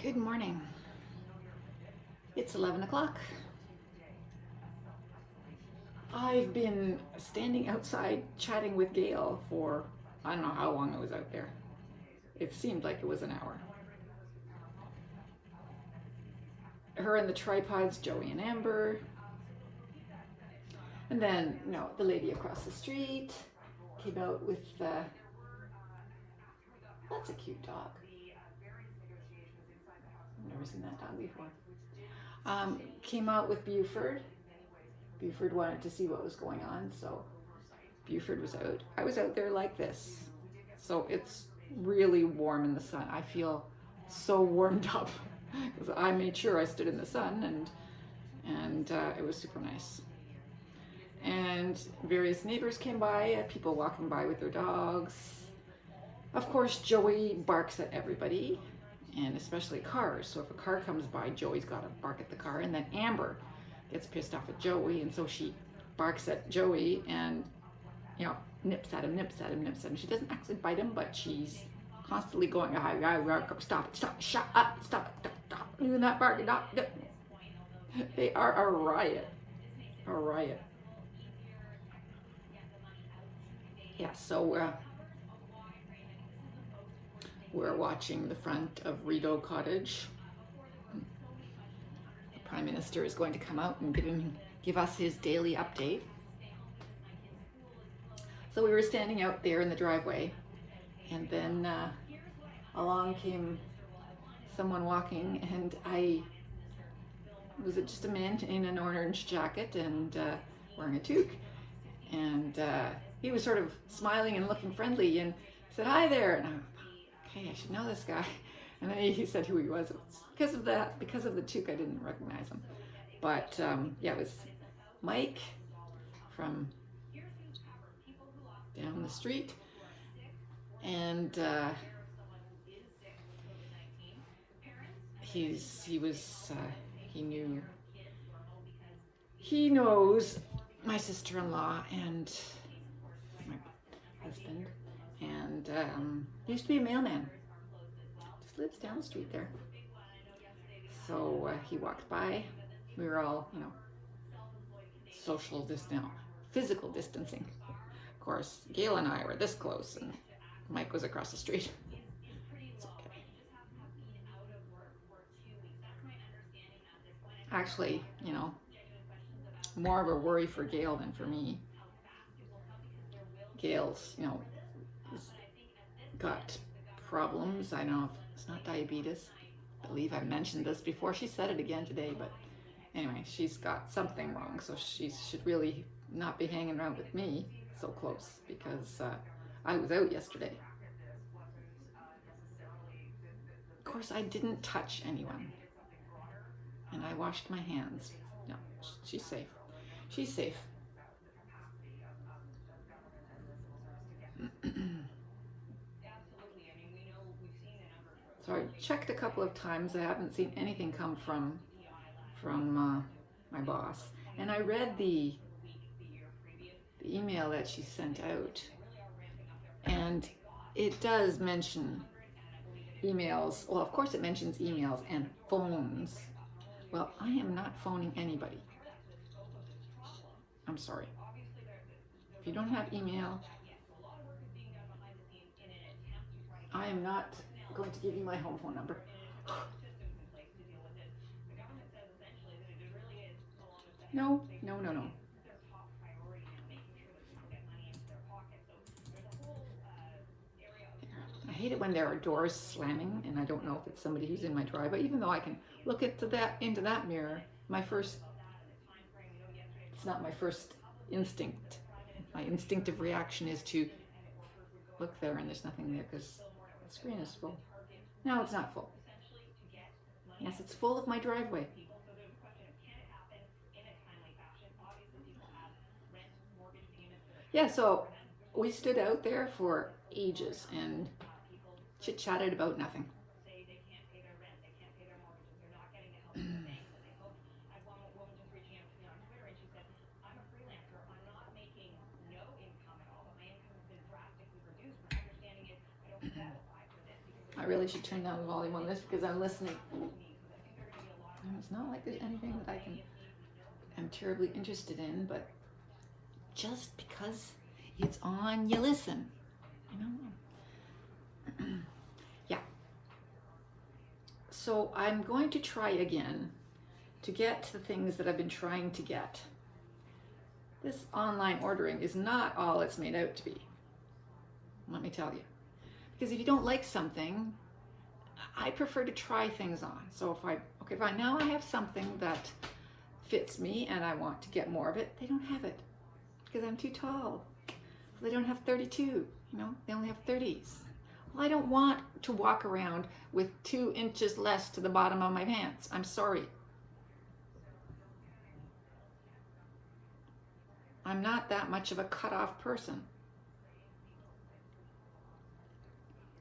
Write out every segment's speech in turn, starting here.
Good morning. It's 11 o'clock. I've been standing outside chatting with Gail for I don't know how long I was out there. It seemed like it was an hour. Her and the tripods, Joey and Amber. And then, the lady across the street came out with, that's a cute dog. I've never seen that dog before. Came out with Buford. Buford wanted to see what was going on, so Buford was out. I was out there like this. So it's really warm in the sun. I feel so warmed up because I made sure I stood in the sun, and it was super nice. And various neighbors came by, people walking by with their dogs. Of course, Joey barks at everybody, and especially cars. So if a car comes by, Joey's got to bark at the car. And then Amber gets pissed off at Joey, and so she barks at Joey and, nips at him. She doesn't actually bite him, but she's constantly going, stop, shut up, stop, doing that barking, stop. They are a riot. Yeah, so we're watching the front of Rideau Cottage. The Prime Minister is going to come out and give us his daily update. So we were standing out there in the driveway, and then along came someone walking, and was it just a man in an orange jacket and wearing a toque, and he was sort of smiling and looking friendly and said, "Hi there," and I'm, okay, I should know this guy. And then he said who he was. Because of the toque, I didn't recognize him. But yeah, it was Mike from down the street, and he knows my sister-in-law and my husband, and he used to be a mailman. Just lives down the street there. So he walked by. We were all, physical distancing. Of course, Gail and I were this close, and Mike was across the street. It's okay. Actually, more of a worry for Gail than for me. Gail's, got problems. I don't know if it's not diabetes. I believe I mentioned this before. She said it again today, but anyway, she's got something wrong, so she should really not be hanging around with me so close, because I was out yesterday. Of course, I didn't touch anyone, and I washed my hands. No, she's safe. She's safe. So I checked a couple of times. I haven't seen anything come from my boss, and I read the email that she sent out, and it does mention emails. Well, of course it mentions emails and phones. Well, I am not phoning anybody. I'm sorry. If you don't have email, I am not going to give you my home phone number. No. I hate it when there are doors slamming and I don't know if it's somebody who's in my driveway, even though I can look into that mirror. It's not my first instinct. My instinctive reaction is to look there, and there's nothing there because the screen is full. No, it's not full. Yes, it's full of my driveway. Yeah, so we stood out there for ages and chit-chatted about nothing. I really should turn down the volume on this because I'm listening. And it's not like there's anything that I'm terribly interested in, but just because it's on, you listen. You know? Yeah. So I'm going to try again to get the things that I've been trying to get. This online ordering is not all it's made out to be. Let me tell you. Because if you don't like something, I prefer to try things on. So if I now I have something that fits me and I want to get more of it, they don't have it because I'm too tall. They don't have 32, you know, they only have 30s. Well, I don't want to walk around with 2 inches less to the bottom of my pants. I'm sorry. I'm not that much of a cut-off person.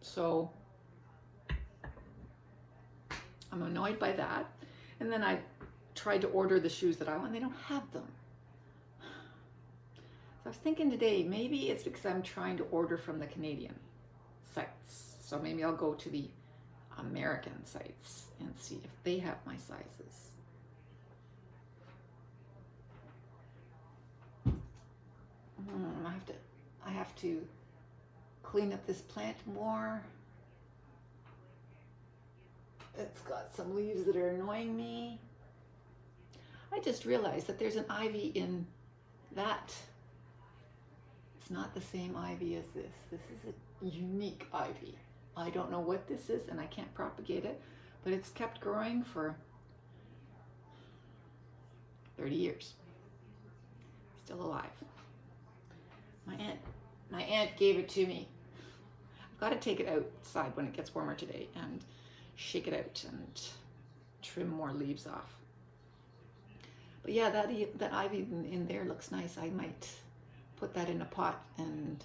So I'm annoyed by that. And then I tried to order the shoes that I want, and they don't have them. So I was thinking today, maybe it's because I'm trying to order from the Canadian sites. So maybe I'll go to the American sites and see if they have my sizes. I have to clean up this plant more. It's got some leaves that are annoying me. I just realized that there's an ivy in that. It's not the same ivy as this. This is a unique ivy. I don't know what this is and I can't propagate it, but it's kept growing for 30 years. Still alive. My aunt gave it to me. I've got to take it outside when it gets warmer today and shake it out and trim more leaves off. But yeah, that ivy in there looks nice. I might put that in a pot and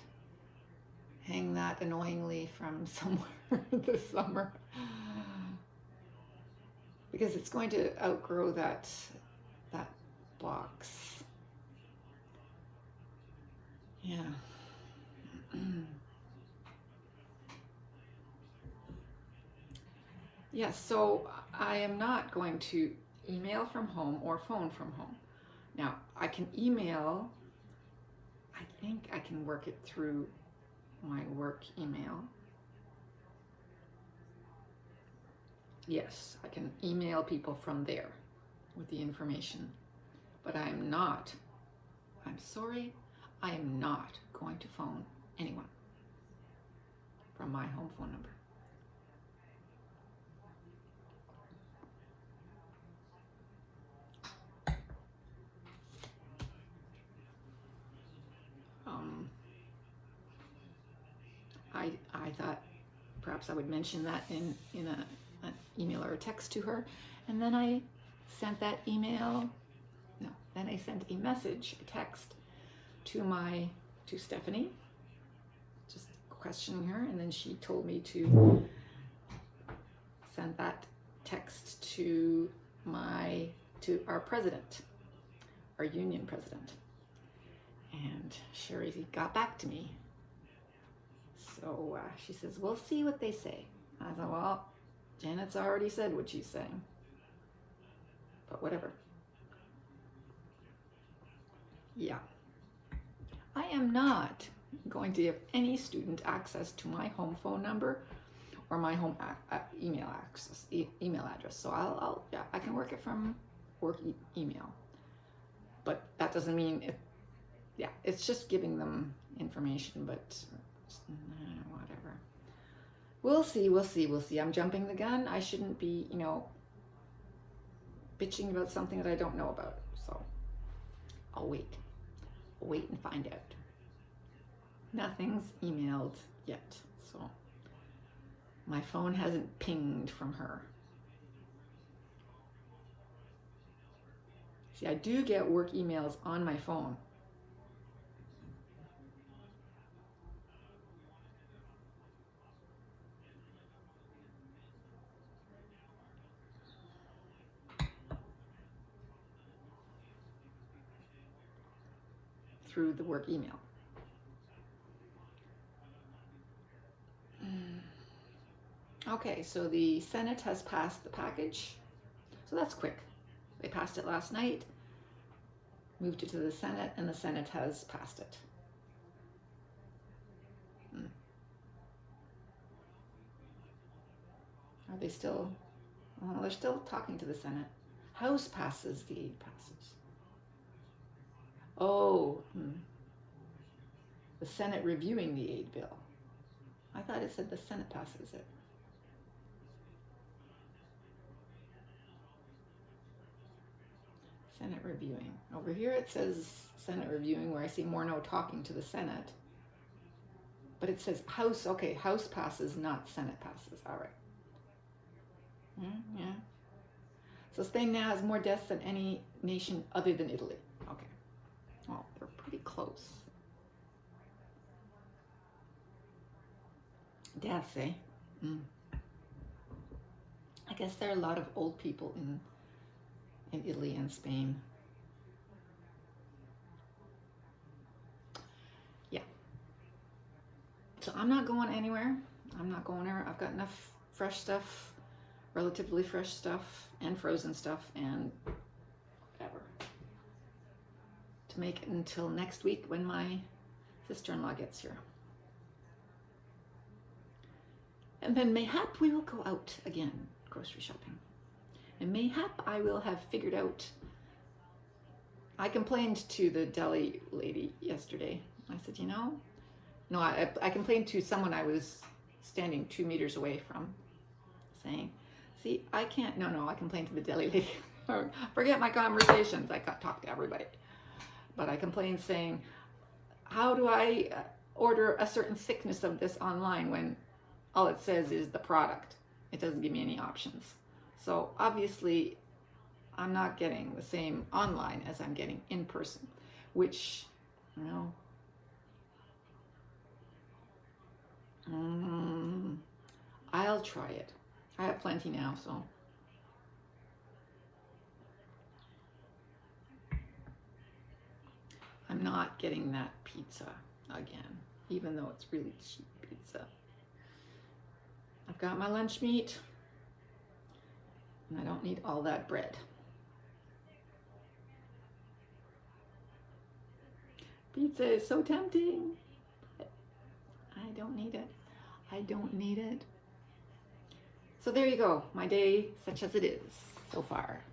hang that annoyingly from somewhere this summer. Because it's going to outgrow that box. Yeah. Yeah, so I am not going to email from home or phone from home. Now, I can email. I think I can work it through my work email. Yes, I can email people from there with the information. But I'm sorry, I am not going to phone anyone from my home phone number. I thought perhaps I would mention that in an email or a text to her, and then I sent that email. No, then I sent a message, a text to Stephanie, just questioning her, and then she told me to send that text to our president, our union president. And Sherry got back to me. So she says, we'll see what they say. I thought, well, Janet's already said what she's saying. But whatever. Yeah. I am not going to give any student access to my home phone number or my home email address. So I can work it from work email. But that doesn't mean it's just giving them information, but whatever. We'll see. I'm jumping the gun. I shouldn't be, bitching about something that I don't know about. So I'll wait and find out. Nothing's emailed yet, so my phone hasn't pinged from her. See, I do get work emails on my phone. Through the work email. Okay, so the Senate has passed the package. So that's quick. They passed it last night, moved it to the Senate, and the Senate has passed it. Are they still? Well, they're still talking to the Senate. House passes the aid passage. Oh, the Senate reviewing the aid bill. I thought it said the Senate passes it. Senate reviewing. Over here it says Senate reviewing, where I see Morneau talking to the Senate. But it says House. Okay, House passes, not Senate passes. All right. Yeah. So Spain now has more deaths than any nation other than Italy. Okay. Well, they're pretty close. Deaths, eh? I guess there are a lot of old people in Italy and Spain. Yeah. So I'm not going anywhere. I'm not going there. I've got enough fresh stuff, relatively fresh stuff, and frozen stuff, and whatever, to make it until next week when my sister-in-law gets here. And then mayhap we will go out again, grocery shopping. And mayhap I will have figured out. I complained to the deli lady yesterday. I said, no, I complained to someone I was standing 2 meters away from, saying, see, I can't, no, I complained to the deli lady. Forget my conversations. I talk to everybody. But I complained saying, how do I order a certain thickness of this online when all it says is the product? It doesn't give me any options. So obviously I'm not getting the same online as I'm getting in person, which, I'll try it. I have plenty now, so. I'm not getting that pizza again, even though it's really cheap pizza. I've got my lunch meat, and I don't need all that bread. Pizza is so tempting, but I don't need it. I don't need it. So there you go, my day, such as it is so far.